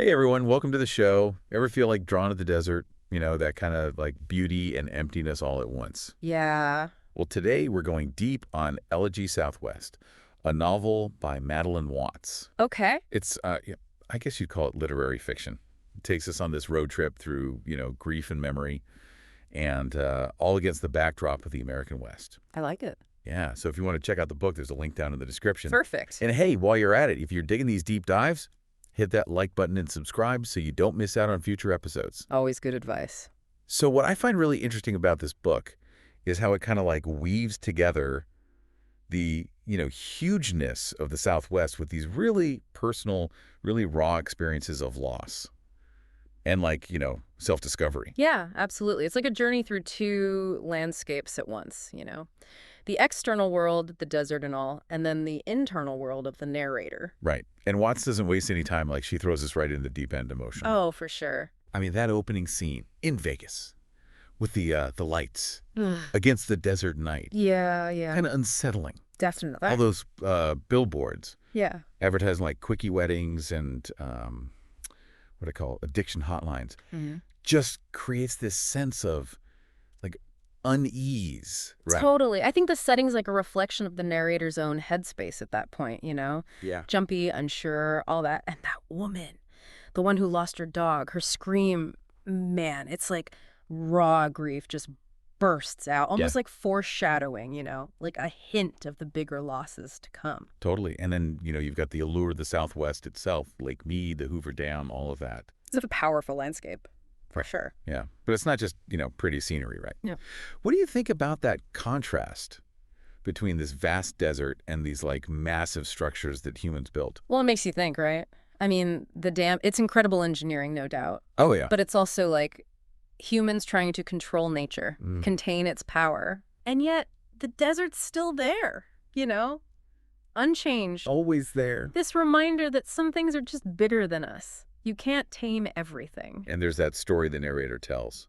Hey everyone, welcome to the show. Ever feel like drawn to the desert? You know, that kind of like beauty and emptiness all at once. Yeah. Well, today we're going deep on Elegy Southwest, a novel by Madeleine Watts. Okay. It's I guess you'd call it literary fiction. It takes us on this road trip through, grief and memory, and all against the backdrop of the American West. I like it. Yeah, so if you want to check out the book, there's a link down in the description. Perfect. And hey, while you're at it, if you're digging these deep dives, hit that like button and subscribe so you don't miss out on future episodes. Always good advice. So what I find really interesting about this book is how it kind of like weaves together the, hugeness of the Southwest with these really personal, really raw experiences of loss and like, self-discovery. Yeah, absolutely. It's like a journey through two landscapes at once. The external world, the desert and all, and then the internal world of the narrator. Right. And Watts doesn't waste any time. Like she throws us right into the deep end emotionally. Oh, for sure. I mean, that opening scene in Vegas with the lights Ugh. against the desert night, Yeah. kind of unsettling. Definitely. All those billboards Yeah. advertising like quickie weddings and what I call addiction hotlines Mhm. just creates this sense of like unease. Right. Totally. I think the setting's like a reflection of the narrator's own headspace at that point. Yeah. Jumpy, unsure, all that. And that woman, the one who lost her dog, her scream, man, it's like raw grief just bursts out, Yeah. almost like foreshadowing, like a hint of the bigger losses to come. Totally. And then, you've got the allure of the Southwest itself, Lake Mead, the Hoover Dam, all of that. It's a powerful landscape, for Right. sure. Yeah. But it's not just, pretty scenery, right? Yeah. What do you think about that contrast between this vast desert and these like massive structures that humans built? Well, it makes you think, right? I mean, the dam, it's incredible engineering, no doubt. Oh, yeah. But it's also like humans trying to control nature, contain its power. And yet the desert's still there, unchanged. Always there. This reminder that some things are just bigger than us. You can't tame everything. And there's that story the narrator tells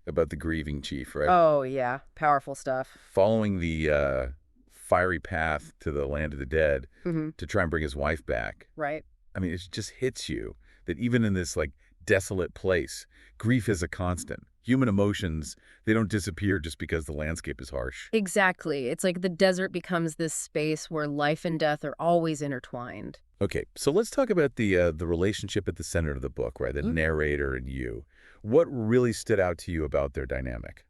about the grieving chief, right? Oh, yeah. Powerful stuff. Following the fiery path to the land of the dead Mm-hmm. to try and bring his wife back. Right. I mean, it just hits you that even in this like desolate place, grief is a constant. Human emotions, they don't disappear just because the landscape is harsh. Exactly. It's like the desert becomes this space where life and death are always intertwined. Okay, so let's talk about the relationship at the center of the book, right? The narrator and you. What really stood out to you about their dynamic?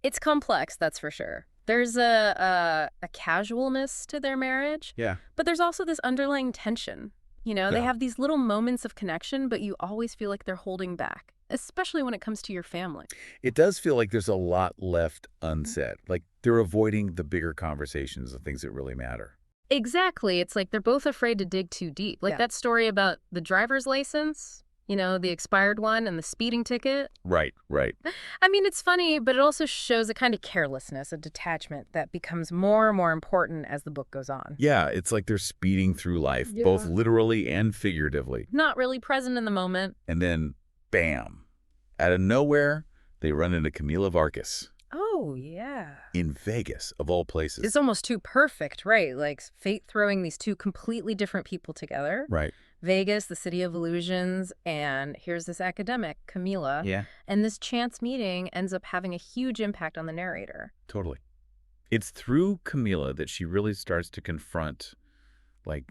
It's complex, that's for sure. There's a casualness to their marriage, Yeah. but there's also this underlying tension. They Yeah. have these little moments of connection, but you always feel like they're holding back, especially when it comes to your family. It does feel like there's a lot left unsaid. Like they're avoiding the bigger conversations, the things that really matter. Exactly. It's like they're both afraid to dig too deep. Like that story about the driver's license, the expired one and the speeding ticket. Right. I mean, it's funny, but it also shows a kind of carelessness, a detachment that becomes more and more important as the book goes on. Yeah, it's like they're speeding through life, both literally and figuratively. Not really present in the moment. And then, bam, out of nowhere, they run into Camila Vargas Oh, yeah. in Vegas, of all places. It's almost too perfect, right? Like fate throwing these two completely different people together. Right. Vegas, the city of illusions, and here's this academic, Camila. Yeah. And this chance meeting ends up having a huge impact on the narrator. Totally. It's through Camila that she really starts to confront, like,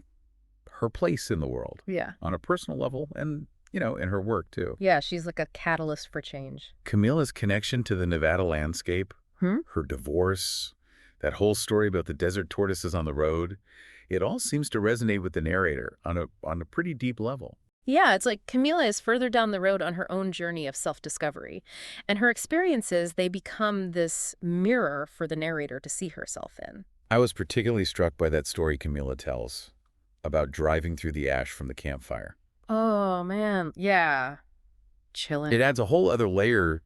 her place in the world. Yeah. On a personal level and, in her work, too. Yeah, she's like a catalyst for change. Camila's connection to the Nevada landscape, her divorce, that whole story about the desert tortoises on the road, it all seems to resonate with the narrator on a pretty deep level. Yeah, it's like Camila is further down the road on her own journey of self-discovery. And her experiences, they become this mirror for the narrator to see herself in. I was particularly struck by that story Camila tells about driving through the ash from the campfire. Oh, man. Yeah. Chilling. It adds a whole other layer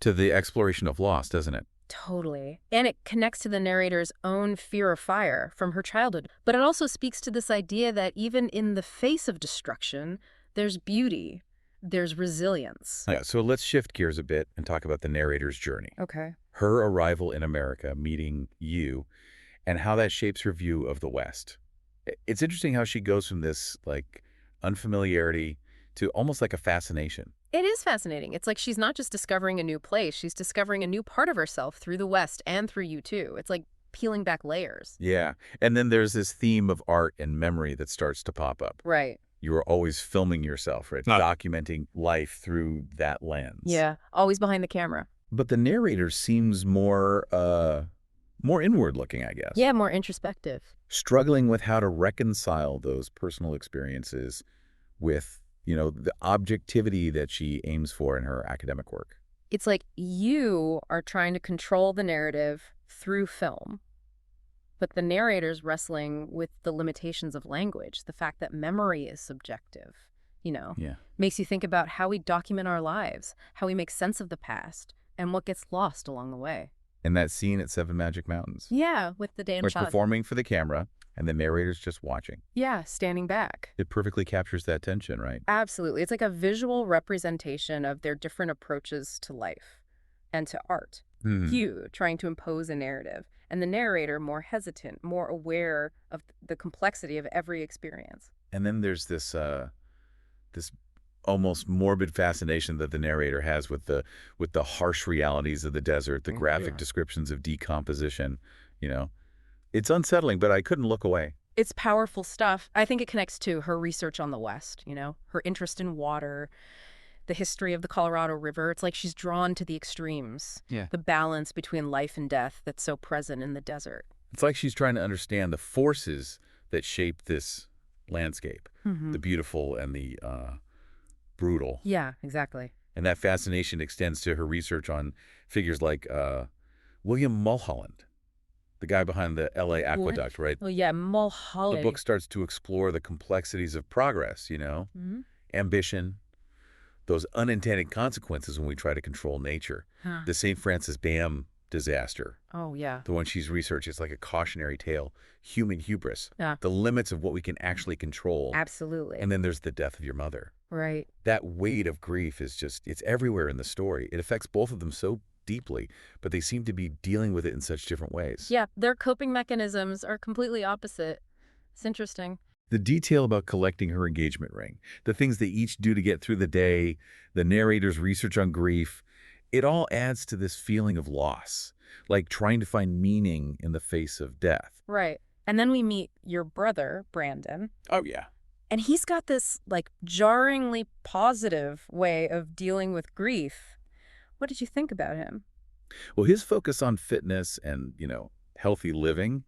to the exploration of loss, doesn't it? Totally. And it connects to the narrator's own fear of fire from her childhood. But it also speaks to this idea that even in the face of destruction, there's beauty, there's resilience. Yeah, so let's shift gears a bit and talk about the narrator's journey. Okay. Her arrival in America, meeting you, and how that shapes her view of the West. It's interesting how she goes from this, like, unfamiliarity to almost like a fascination. It is fascinating. It's like she's not just discovering a new place, she's discovering a new part of herself through the West and through you too. It's like peeling back layers. Yeah. And then there's this theme of art and memory that starts to pop up. Right. You are always filming yourself, right? Documenting life through that lens. Yeah. Always behind the camera. But the narrator seems more inward looking, I guess. Yeah, more introspective. Struggling with how to reconcile those personal experiences with, the objectivity that she aims for in her academic work. It's like you are trying to control the narrative through film, but the narrator's wrestling with the limitations of language, the fact that memory is subjective, Yeah. makes you think about how we document our lives, how we make sense of the past, and what gets lost along the way. And that scene at Seven Magic Mountains. Yeah, with the damn Where it's shot. performing for the camera and the narrator's just watching. Yeah, standing back. It perfectly captures that tension, right? Absolutely. It's like a visual representation of their different approaches to life and to art. You trying to impose a narrative, and the narrator more hesitant, more aware of the complexity of every experience. And then there's this almost morbid fascination that the narrator has with the harsh realities of the desert, the graphic descriptions of decomposition. It's unsettling, but I couldn't look away. It's powerful stuff. I think it connects to her research on the West, her interest in water, the history of the Colorado River. It's like she's drawn to the extremes, the balance between life and death that's so present in the desert. It's like she's trying to understand the forces that shape this landscape, the beautiful and the brutal. Yeah, exactly. And that fascination extends to her research on figures like William Mulholland, the guy behind the L.A. aqueduct, right? Oh, yeah, Mulholland. The book starts to explore the complexities of progress, ambition, those unintended consequences when we try to control nature. The St. Francis Dam disaster. Oh, yeah. The one she's researched is like a cautionary tale, human hubris, Yeah. the limits of what we can actually control. Absolutely. And then there's the death of your mother. Right. That weight of grief is it's everywhere in the story. It affects both of them so deeply, but they seem to be dealing with it in such different ways. Yeah, their coping mechanisms are completely opposite. It's interesting. The detail about collecting her engagement ring, the things they each do to get through the day, the narrator's research on grief, it all adds to this feeling of loss, like trying to find meaning in the face of death. Right. And then we meet your brother, Brandon. Oh, yeah. And he's got this, jarringly positive way of dealing with grief. What did you think about him? Well, his focus on fitness and, healthy living,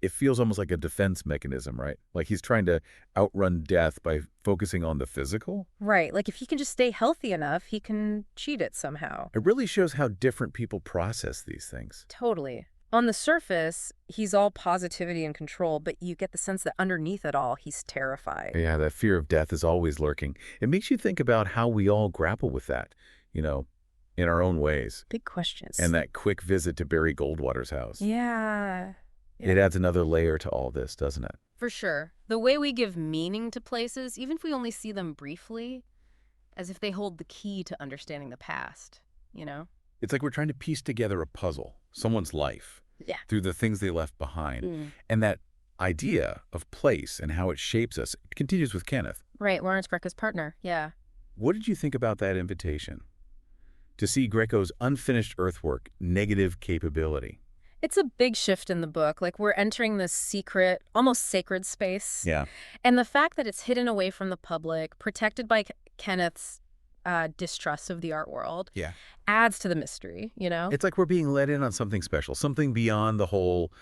it feels almost like a defense mechanism, right? Like he's trying to outrun death by focusing on the physical. Right. Like if he can just stay healthy enough, he can cheat it somehow. It really shows how different people process these things. Totally. On the surface, he's all positivity and control, but you get the sense that underneath it all, he's terrified. Yeah, that fear of death is always lurking. It makes you think about how we all grapple with that, in our own ways. Big questions. And that quick visit to Barry Goldwater's house. Yeah. It adds another layer to all this, doesn't it? For sure. The way we give meaning to places, even if we only see them briefly, as if they hold the key to understanding the past, It's like we're trying to piece together a puzzle, someone's life, through the things they left behind. And that idea of place and how it shapes us continues with Kenneth. Right, Lawrence Greco's partner, yeah. What did you think about that invitation? To see Greco's unfinished earthwork, negative capability. It's a big shift in the book. Like we're entering this secret, almost sacred space. Yeah. And the fact that it's hidden away from the public, protected by Kenneth's distrust of the art world, adds to the mystery, It's like we're being let in on something special, something beyond the whole,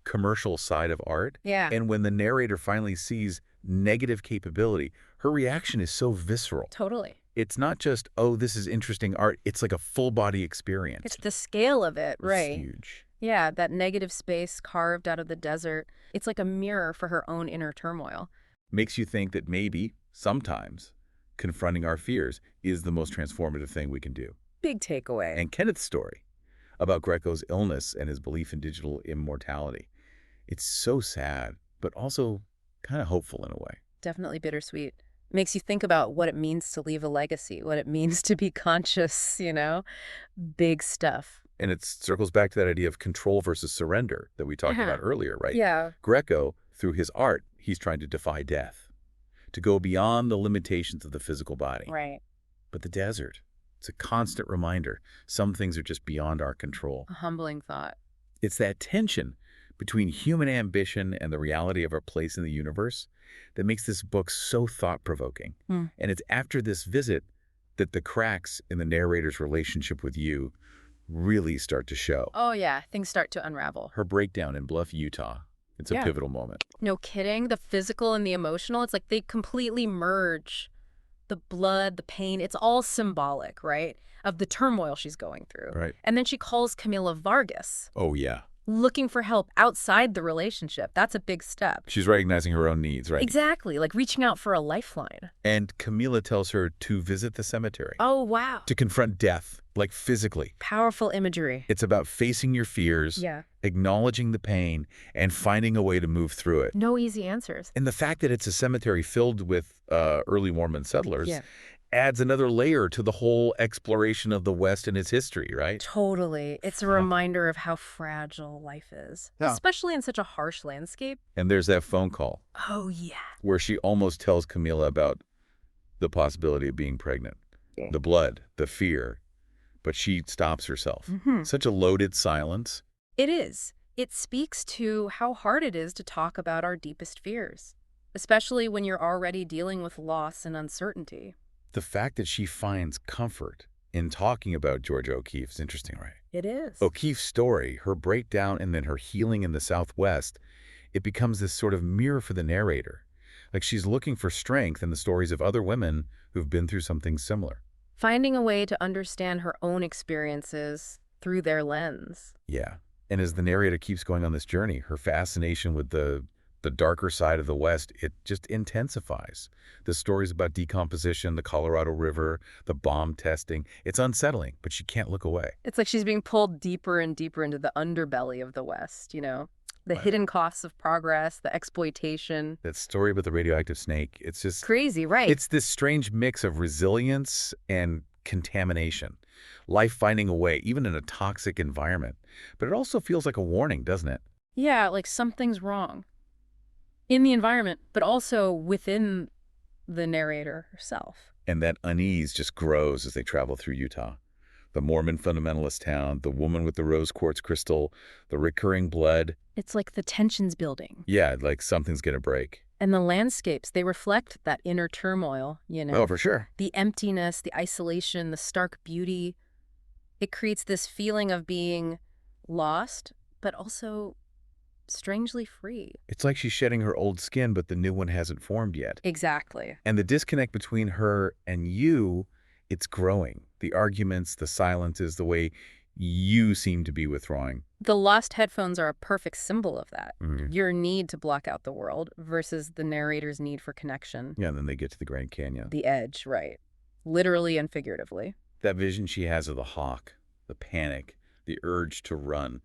commercial side of art. Yeah. And when the narrator finally sees negative capability, her reaction is so visceral. Totally. It's not just, oh, this is interesting art. It's like a full-body experience. It's the scale of it, right? It's huge. Yeah, that negative space carved out of the desert. It's like a mirror for her own inner turmoil. Makes you think that maybe, sometimes, confronting our fears is the most transformative thing we can do. Big takeaway. And Kenneth's story about Greco's illness and his belief in digital immortality. It's so sad, but also kind of hopeful in a way. Definitely bittersweet. Makes you think about what it means to leave a legacy, what it means to be conscious, big stuff. And it circles back to that idea of control versus surrender that we talked about earlier, right? Yeah. Greco, through his art, he's trying to defy death, to go beyond the limitations of the physical body. Right. But the desert, it's a constant reminder. Some things are just beyond our control. A humbling thought. It's that tension between human ambition and the reality of our place in the universe that makes this book so thought-provoking. Hmm. And it's after this visit that the cracks in the narrator's relationship with you really start to show. Oh, yeah. Things start to unravel. Her breakdown in Bluff, Utah, it's a Yeah. pivotal moment. No kidding. The physical and the emotional, it's like they completely merge. The blood, the pain, it's all symbolic, right? Of the turmoil she's going through. Right. And then she calls Camila Vargas, Oh, yeah. looking for help outside the relationship. That's a big step. She's recognizing her own needs, right? Exactly, like reaching out for a lifeline. And Camila tells her to visit the cemetery, Oh, wow. to confront death, like physically. Powerful imagery. It's about facing your fears, Yeah. acknowledging the pain, and finding a way to move through it. No easy answers. And the fact that it's a cemetery filled with early Mormon settlers Yeah. adds another layer to the whole exploration of the West and its history, right? Totally. It's a reminder of how fragile life is, Yeah. especially in such a harsh landscape. And there's that phone call Oh, yeah. where she almost tells Camila about the possibility of being pregnant. Yeah. The blood, the fear, but she stops herself. Mhm. Such a loaded silence. It is. It speaks to how hard it is to talk about our deepest fears, especially when you're already dealing with loss and uncertainty. The fact that she finds comfort in talking about Georgia O'Keeffe is interesting, right? It is. O'Keeffe's story, her breakdown, and then her healing in the Southwest, it becomes this sort of mirror for the narrator. Like she's looking for strength in the stories of other women who've been through something similar. Finding a way to understand her own experiences through their lens. Yeah. And as the narrator keeps going on this journey, her fascination with the darker side of the West, it just intensifies. The stories about decomposition, the Colorado River, the bomb testing, it's unsettling, but she can't look away. It's like she's being pulled deeper and deeper into the underbelly of the West, you know? The Right. hidden costs of progress, the exploitation. That story about the radioactive snake, it's just, Crazy, right? it's this strange mix of resilience and contamination. Life finding a way, even in a toxic environment. But it also feels like a warning, doesn't it? Yeah, like something's wrong in the environment, but also within the narrator herself. And that unease just grows as they travel through Utah. The Mormon fundamentalist town, the woman with the rose quartz crystal, the recurring blood. It's like the tension's building. Yeah, like something's gonna break. And the landscapes, they reflect that inner turmoil, you know? Oh, for sure. The emptiness, the isolation, the stark beauty. It creates this feeling of being lost, but also strangely free. It's like she's shedding her old skin, but the new one hasn't formed yet. Exactly. And the disconnect between her and you, it's growing. The arguments, the silences, the way you seem to be withdrawing. The lost headphones are a perfect symbol of that. Mhm. Your need to block out the world versus the narrator's need for connection. Yeah, and then they get to the Grand Canyon. The edge, right. Literally and figuratively. That vision she has of the hawk, the panic, the urge to run.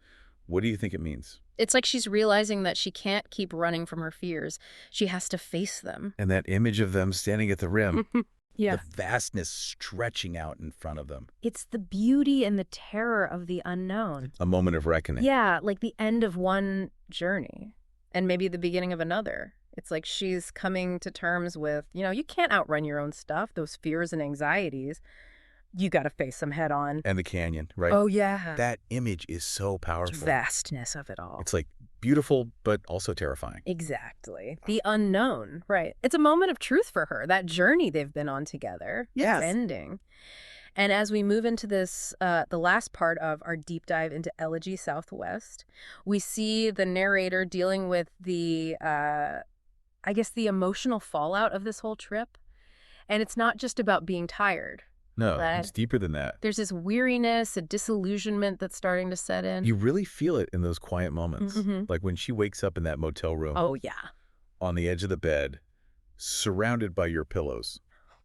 What do you think it means? It's like she's realizing that she can't keep running from her fears. She has to face them. And that image of them standing at the rim, Yeah. the vastness stretching out in front of them. It's the beauty and the terror of the unknown. A moment of reckoning. Yeah, like the end of one journey and maybe the beginning of another. It's like she's coming to terms with, you know, you can't outrun your own stuff, those fears and anxieties. You got to face them head on. And the canyon, right? Oh, yeah. That image is so The powerful. vastness of it all. It's like beautiful, but also terrifying. Exactly. The unknown, right. It's a moment of truth for her, that journey they've been on together. Yes. It's ending. And as we move into this, the last part of our deep dive into Elegy Southwest, we see the narrator dealing with the, I guess, the emotional fallout of this whole trip. And it's not just about being tired. No, Right. it's deeper than that. There's this weariness, a disillusionment that's starting to set in. You really feel it in those quiet moments. Mhm. Like when she wakes up in that motel room Oh, yeah. on the edge of the bed, surrounded by your pillows.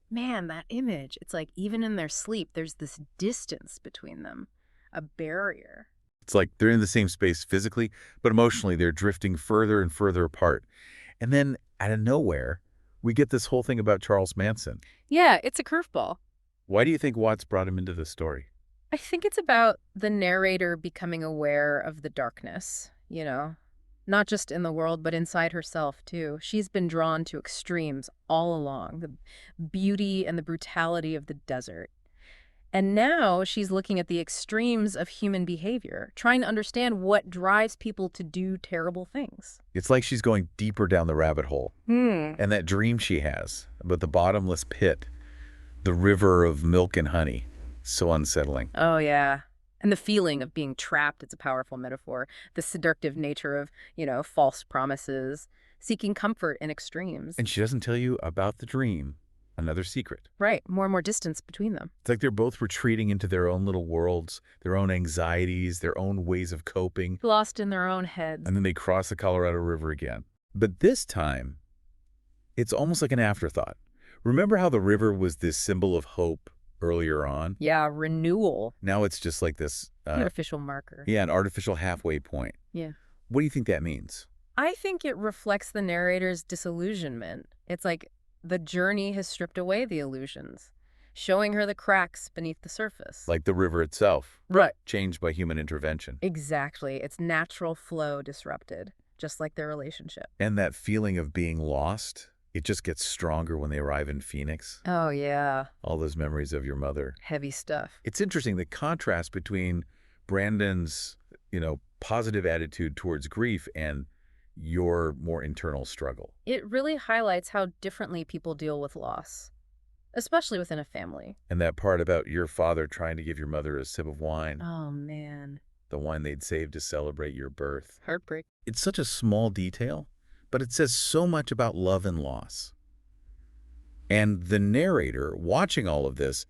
Man, that image, it's like even in their sleep, there's this distance between them, a barrier. It's like they're in the same space physically, but emotionally they're drifting further and further apart. And then out of nowhere, we get this whole thing about Charles Manson. Yeah, it's a curveball. Why do you think Watts brought him into the story? I think it's about the narrator becoming aware of the darkness, you know, Not just in the world, but inside herself, too. She's been drawn to extremes all along, the beauty and the brutality of the desert. And now she's looking at the extremes of human behavior, trying to understand what drives people to do terrible things. It's like she's going deeper down the rabbit hole. And that dream she has about the bottomless pit, the river of milk and honey, so unsettling. Oh, yeah. And the feeling of being trapped, it's a powerful metaphor. The seductive nature of, false promises, seeking comfort in extremes. And she doesn't tell you about the dream, another secret. Right, more and more distance between them. It's like they're both retreating into their own little worlds, their own anxieties, their own ways of coping. Lost in their own heads. And then they cross the Colorado River again. But this time, it's almost like an afterthought. Remember how the river was this symbol of hope earlier on? Yeah, renewal. Now it's just like this... Artificial marker. Yeah, an artificial halfway point. Yeah. What do you think that means? I think it reflects the narrator's disillusionment. It's like the journey has stripped away the illusions, showing her the cracks beneath the surface. Like the river itself. Right. Changed by human intervention. Exactly. Its natural flow disrupted, just like their relationship. And that feeling of being lost, it just gets stronger when they arrive in Phoenix. Oh, yeah. All those memories of your mother. Heavy stuff. It's interesting, the contrast between Brandon's, positive attitude towards grief and your more internal struggle. It really highlights how differently people deal with loss, especially within a family. And that part about your father trying to give your mother a sip of wine, Oh, man. the wine they'd saved to celebrate your birth. Heartbreak. It's such a small detail, but it says so much about love and loss. And the narrator, watching all of this,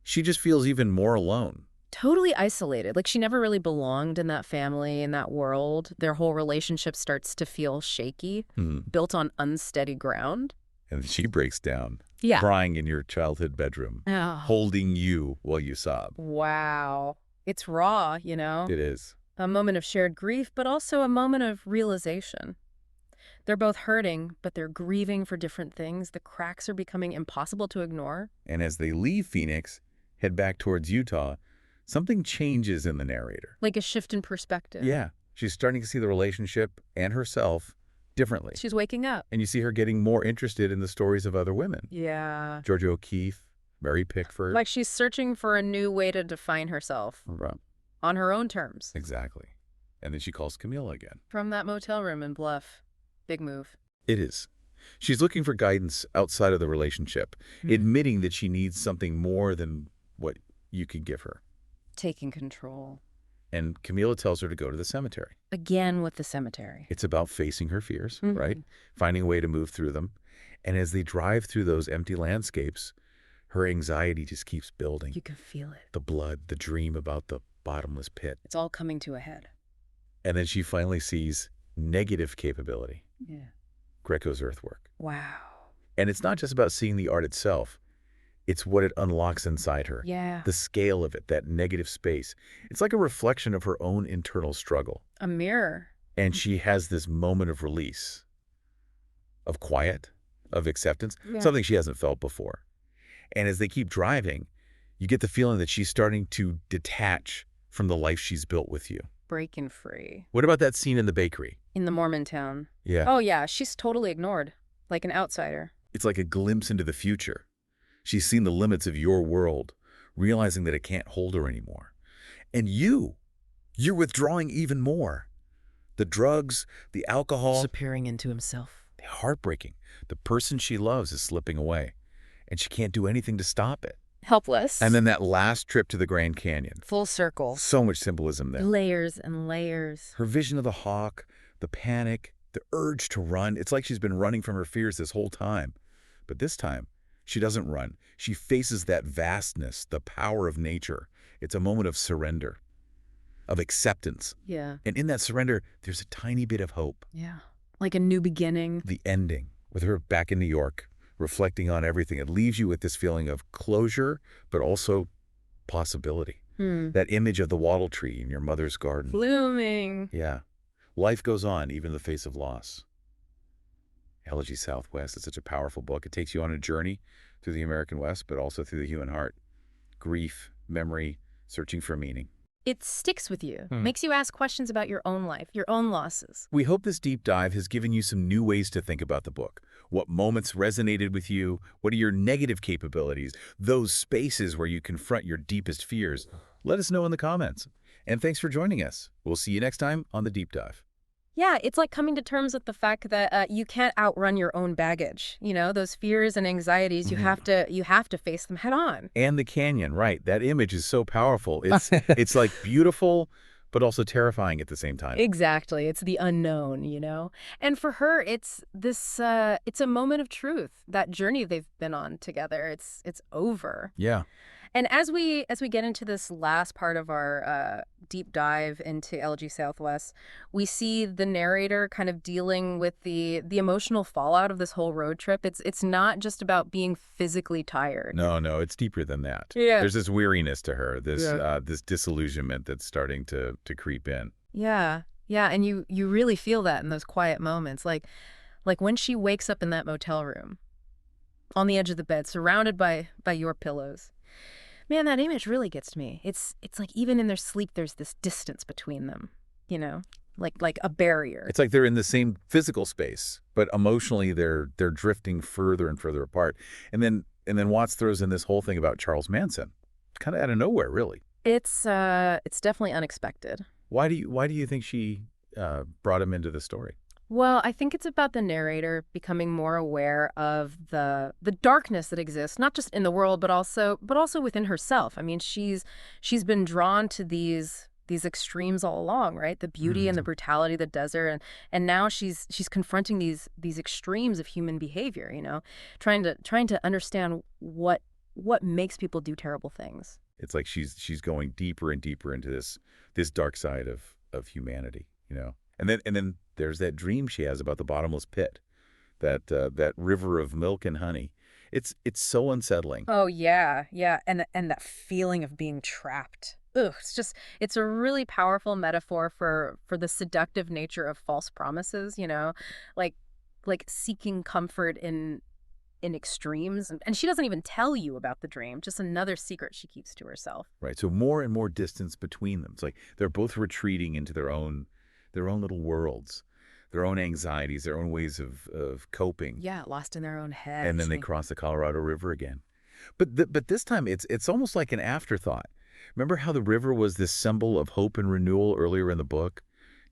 she just feels even more alone. Totally isolated. Like she never really belonged in that family, in that world. Their whole relationship starts to feel shaky, built on unsteady ground. And she breaks down, Yeah. crying in your childhood bedroom, Oh. holding you while you sob. Wow. It's raw, It is. A moment of shared grief, but also a moment of realization. They're both hurting, but they're grieving for different things. The cracks are becoming impossible to ignore. And as they leave Phoenix, head back towards Utah, something changes in the narrator. Like a shift in perspective. Yeah, she's starting to see the relationship and herself differently. She's waking up. And you see her getting more interested in the stories of other women. Yeah. Georgia O'Keeffe, Mary Pickford. Like she's searching for a new way to define herself. Right. On her own terms. Exactly. And then she calls Camilla again. From that motel room in Bluff. Big move. It is. She's looking for guidance outside of the relationship, admitting that she needs something more than what you can give her. Taking control. And Camilla tells her to go to the cemetery. Again with the cemetery. It's about facing her fears, right? Finding a way to move through them. And as they drive through those empty landscapes, her anxiety just keeps building. You can feel it. The blood, the dream about the bottomless pit. It's all coming to a head. And then she finally sees negative capability. Yeah. Greco's earthwork. Wow. And it's not just about seeing the art itself. It's what it unlocks inside her. Yeah. The scale of it, that negative space. It's like a reflection of her own internal struggle. A mirror. And she has this moment of release, of quiet, of acceptance, something she hasn't felt before. And as they keep driving, you get the feeling that she's starting to detach from the life she's built with you. Breaking free. What about that scene in the bakery? In the Mormon town. Yeah. Oh, yeah. She's totally ignored. Like an outsider. It's like a glimpse into the future. She's seen the limits of your world, realizing that it can't hold her anymore. And you're withdrawing even more. The drugs, the alcohol. Disappearing into himself. Heartbreaking. The person she loves is slipping away, and she can't do anything to stop it. Helpless. And then that last trip to the Grand Canyon. Full circle. So much symbolism there. Layers and layers. Her vision of the hawk, the panic, the urge to run. It's like she's been running from her fears this whole time. But this time, she doesn't run. She faces that vastness, the power of nature. It's a moment of surrender, of acceptance. Yeah. And in that surrender, there's a tiny bit of hope. Yeah. Like a new beginning. The ending, with her back in New York, reflecting on everything. It leaves you with this feeling of closure, but also possibility. That image of the wattle tree in your mother's garden. Blooming. Yeah. Life goes on, even in the face of loss. Elegy Southwest is such a powerful book. It takes you on a journey through the American West, but also through the human heart. Grief, memory, searching for meaning. It sticks with you, Hmm. makes you ask questions about your own life, your own losses. We hope this deep dive has given you some new ways to think about the book. What moments resonated with you? What are your negative capabilities? Those spaces where you confront your deepest fears? Let us know in the comments. And thanks for joining us. We'll see you next time on The Deep Dive. Yeah, it's like coming to terms with the fact that you can't outrun your own baggage. You know, those fears and anxieties, you have to face them head on. And the canyon, right. That image is so powerful. It's like beautiful, but also terrifying at the same time. Exactly. It's the unknown, you know? And for her, it's this it's a moment of truth. That journey they've been on together, it's over. Yeah. And as we get into this last part of our deep dive into Elegy Southwest, we see the narrator kind of dealing with the emotional fallout of this whole road trip. It's not just about being physically tired. No, no, it's deeper than that. Yeah. There's this weariness to her, this Yeah. this disillusionment that's starting to creep in. Yeah. Yeah, and you really feel that in those quiet moments. Like when she wakes up in that motel room, on the edge of the bed, surrounded by your pillows. Man, that image really gets to me. It's like even in their sleep there's this distance between them, you know? Like a barrier. It's like they're in the same physical space, but emotionally they're drifting further and further apart. And then Watts throws in this whole thing about Charles Manson, kind of out of nowhere, really. It's definitely unexpected. Why do you think she brought him into the story? Well, I think it's about the narrator becoming more aware of the darkness that exists, not just in the world, but also within herself. I mean, she's been drawn to these extremes all along, right? The beauty and the brutality of the desert, and now she's confronting these extremes of human behavior, you know, trying to understand what makes people do terrible things. It's like she's going deeper and deeper into this dark side of humanity, you know. And then there's that dream she has about the bottomless pit, that river of milk and honey. It's so unsettling. Oh yeah, yeah, and that feeling of being trapped. Ugh, it's a really powerful metaphor for the seductive nature of false promises, you know, like like seeking comfort in extremes, and she doesn't even tell you about the dream, just another secret she keeps to herself. Right. So more and more distance between them. It's like they're both retreating into their own little worlds, their own anxieties, their own ways of coping. Yeah, lost in their own And heads. then they cross the Colorado River again. But this time it's almost like an afterthought. Remember how the river was this symbol of hope and renewal earlier in the book?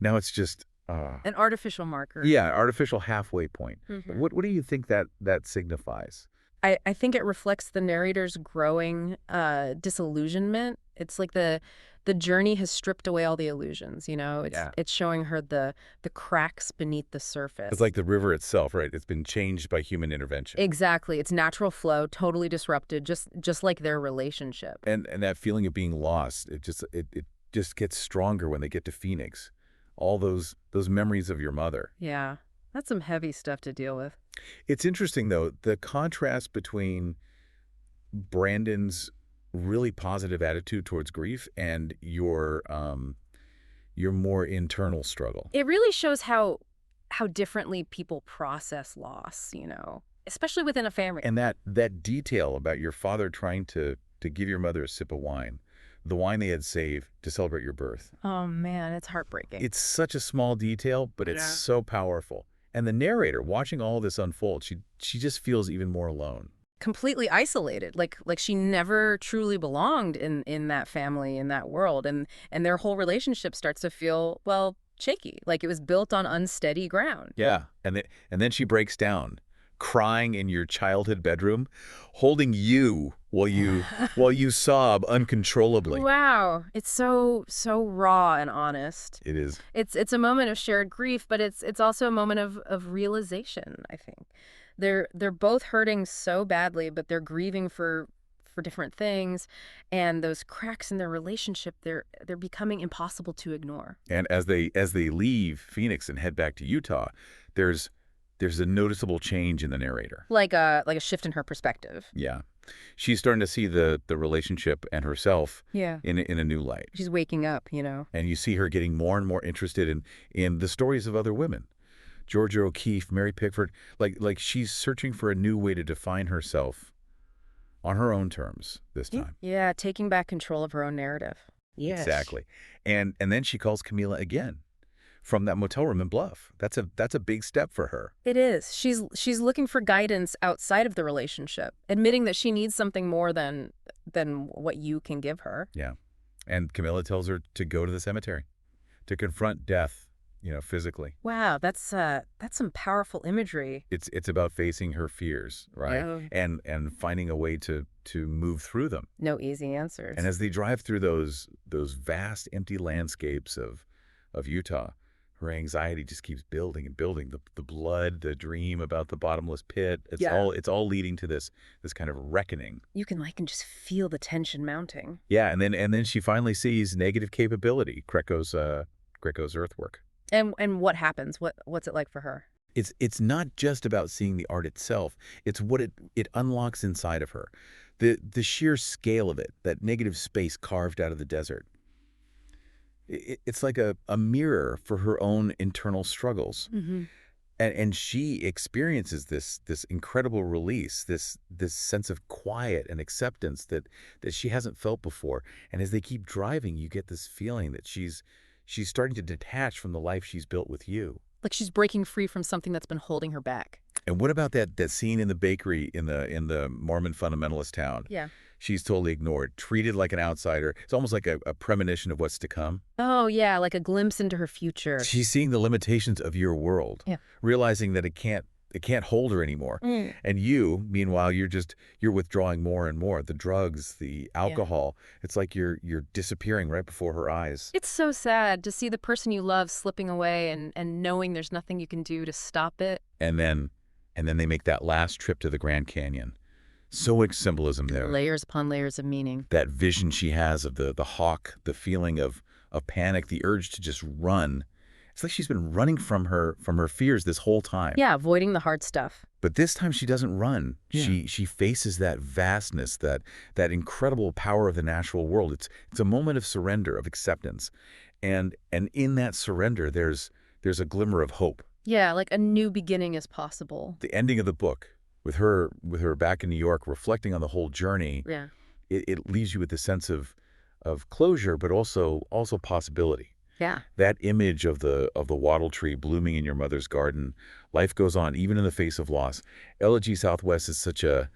Now it's just An artificial marker. yeah, artificial halfway point. Mhm. What do you think that signifies? I think it reflects the narrator's growing disillusionment. It's like the journey has stripped away all the illusions, you know? Yeah. It's showing her the cracks beneath the surface. It's like the river itself, right? It's been changed by human intervention. Exactly. Its natural flow totally disrupted, just like their relationship. And that feeling of being lost, it just gets stronger when they get to Phoenix. All those memories of your mother. Yeah. That's some heavy stuff to deal with. It's interesting though, the contrast between Brandon's really positive attitude towards grief and your more internal struggle. It really shows how differently people process loss, you know, especially within a family. And that detail about your father trying to give your mother a sip of wine, the wine they had saved to celebrate your birth. Oh man, it's heartbreaking. It's such a small detail, but it's Yeah. so powerful. And the narrator, watching all this unfold, she just feels even more alone. Completely isolated, like she never truly belonged in that family, in that world, and their whole relationship starts to feel, well, shaky, like it was built on unsteady ground. Yeah. And then she breaks down, crying in your childhood bedroom, holding you while you sob uncontrollably. Wow, it's so raw and honest. It is. It's a moment of shared grief, but it's also a moment of realization, I think. They're both hurting so badly, but they're grieving for different things, and those cracks in their relationship, they're becoming impossible to ignore. And as they leave Phoenix and head back to Utah, there's a noticeable change in the narrator. Like a shift in her perspective. Yeah. She's starting to see the relationship and herself Yeah. in a new light. She's waking up, you know. And you see her getting more and more interested in the stories of other women. Georgia O'Keeffe, Mary Pickford, like she's searching for a new way to define herself on her own terms this time. Yeah, taking back control of her own narrative. Yes. Exactly. And then she calls Camila again from that motel room in Bluff. That's a big step for her. It is. She's looking for guidance outside of the relationship, admitting that she needs something more than what you can give her. Yeah. And Camilla tells her to go to the cemetery, to confront death, physically. Wow, that's some powerful imagery. It's about facing her fears, right? Yeah. And finding a way to move through them. No easy And answers. as they drive through those vast empty landscapes of Utah, her anxiety just keeps building and building. The blood, the dream about the bottomless pit, Yeah. it's all leading to this kind of reckoning. You can just feel the tension mounting. Yeah, and then she finally sees negative capability, Greco's earthwork. And what happens? What's it like for her? It's not just about seeing the art itself. It's what it unlocks inside of her. The sheer scale of it, that negative space carved out of the desert. It's like a mirror for her own internal struggles. Hmm. And she experiences this incredible release, this sense of quiet and acceptance that she hasn't felt before. And as they keep driving, you get this feeling that she's starting to detach from the life she's built with you. Like she's breaking free from something that's been holding her back. And what about that scene in the bakery in the Mormon fundamentalist town? Yeah. She's totally ignored, treated like an outsider. It's almost like a premonition of what's to come. Oh, yeah, like a glimpse into her future. She's seeing the limitations of your world, Yeah. realizing that it can't hold her anymore. Mm. And you, meanwhile, you're withdrawing more and more. The drugs, the alcohol, it's like you're disappearing right before her eyes. It's so sad to see the person you love slipping away and knowing there's nothing you can do to stop it. And then they make that last trip to the Grand Canyon. So much symbolism there. Layers upon layers of meaning. That vision she has of the hawk, the feeling of panic, the urge to just run. It's like she's been running from her fears this whole time. Yeah, avoiding the hard stuff. But this time she doesn't run. Yeah. She faces that vastness, that incredible power of the natural world. It's a moment of surrender, of acceptance. And in that surrender there's a glimmer of hope. Yeah, like a new beginning is possible. The ending of the book with her back in New York reflecting on the whole journey, Yeah. it leaves you with a sense of closure, but also possibility. Yeah. That image of the wattle tree blooming in your mother's garden, life goes on even in the face of loss. Elegy Southwest is such a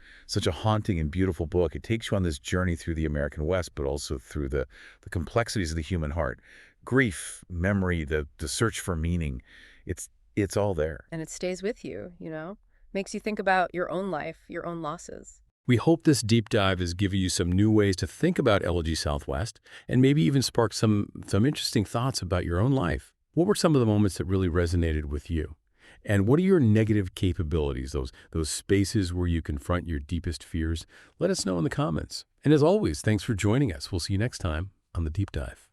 haunting and beautiful book. It takes you on this journey through the American West, but also through the complexities of the human heart, grief, memory, the search for meaning. It's all there. And it stays with you. Makes you think about your own life, your own losses. We hope this deep dive has given you some new ways to think about Elegy Southwest and maybe even sparked some interesting thoughts about your own life. What were some of the moments that really resonated with you? And what are your negative capabilities, those spaces where you confront your deepest fears? Let us know in the comments. And as always, thanks for joining us. We'll see you next time on The Deep Dive.